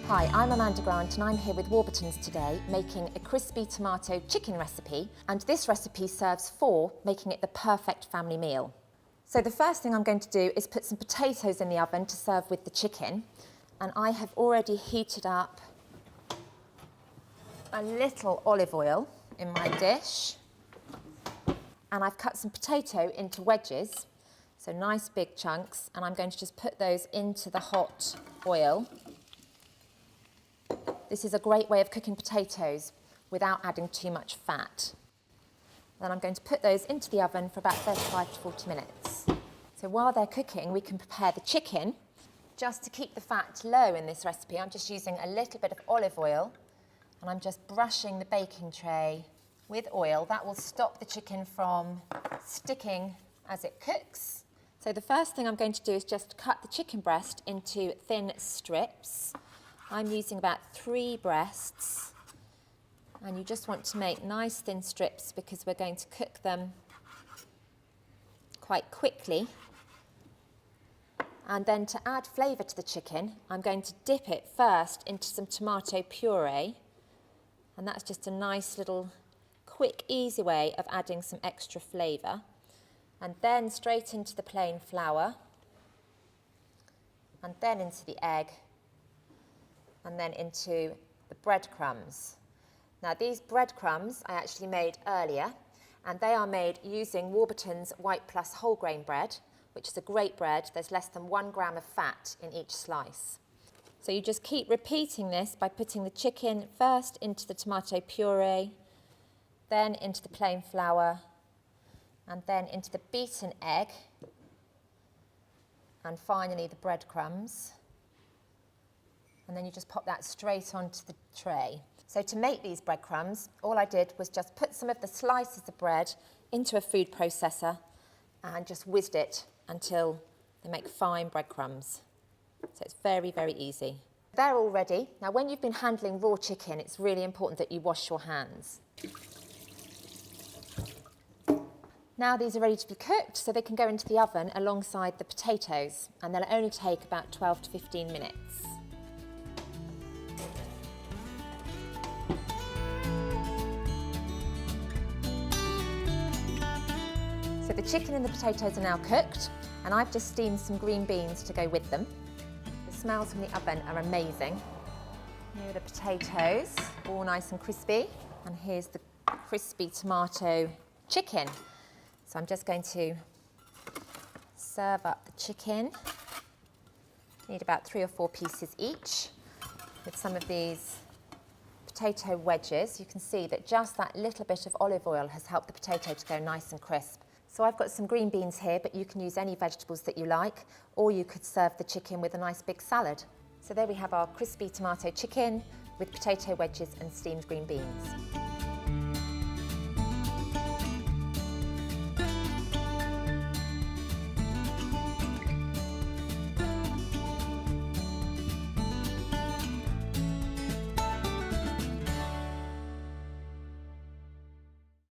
Hi, I'm Amanda Grant and I'm here with Warburtons today making a crispy tomato chicken recipe, and this recipe serves four, making it the perfect family meal. So the first thing I'm going to do is put some potatoes in the oven to serve with the chicken, and I have already heated up a little olive oil in my dish, and I've cut some potato into wedges, so nice big chunks, and I'm going to just put those into the hot oil. This is a great way of cooking potatoes without adding too much fat. Then I'm going to put those into the oven for about 35 to 40 minutes. So while they're cooking, we can prepare the chicken. Just to keep the fat low in this recipe, I'm just using a little bit of olive oil, and I'm just brushing the baking tray with oil. That will stop the chicken from sticking as it cooks. So the first thing I'm going to do is just cut the chicken breast into thin strips. I'm using about 3 breasts, and you just want to make nice thin strips because we're going to cook them quite quickly. And then to add flavour to the chicken, I'm going to dip it first into some tomato puree, and that's just a nice little quick, easy way of adding some extra flavour. And then straight into the plain flour, and then into the egg, and then into the breadcrumbs. Now these breadcrumbs I actually made earlier, and they are made using Warburtons White Plus Wholegrain bread, which is a great bread. There's less than 1 gram of fat in each slice. So you just keep repeating this by putting the chicken first into the tomato puree, then into the plain flour, and then into the beaten egg, and finally the breadcrumbs. And then you just pop that straight onto the tray. So to make these breadcrumbs, all I did was just put some of the slices of bread into a food processor and just whizzed it until they make fine breadcrumbs. So it's very, very easy. They're all ready. Now when you've been handling raw chicken, it's really important that you wash your hands. Now these are ready to be cooked, so they can go into the oven alongside the potatoes, and they'll only take about 12 to 15 minutes. So the chicken and the potatoes are now cooked, and I've just steamed some green beans to go with them. The smells from the oven are amazing. Here are the potatoes, all nice and crispy, and here's the crispy tomato chicken. So I'm just going to serve up the chicken. Need about 3 or 4 pieces each with some of these potato wedges. You can see that just that little bit of olive oil has helped the potato to go nice and crisp. So I've got some green beans here, but you can use any vegetables that you like, or you could serve the chicken with a nice big salad. So there we have our crispy tomato chicken with potato wedges and steamed green beans.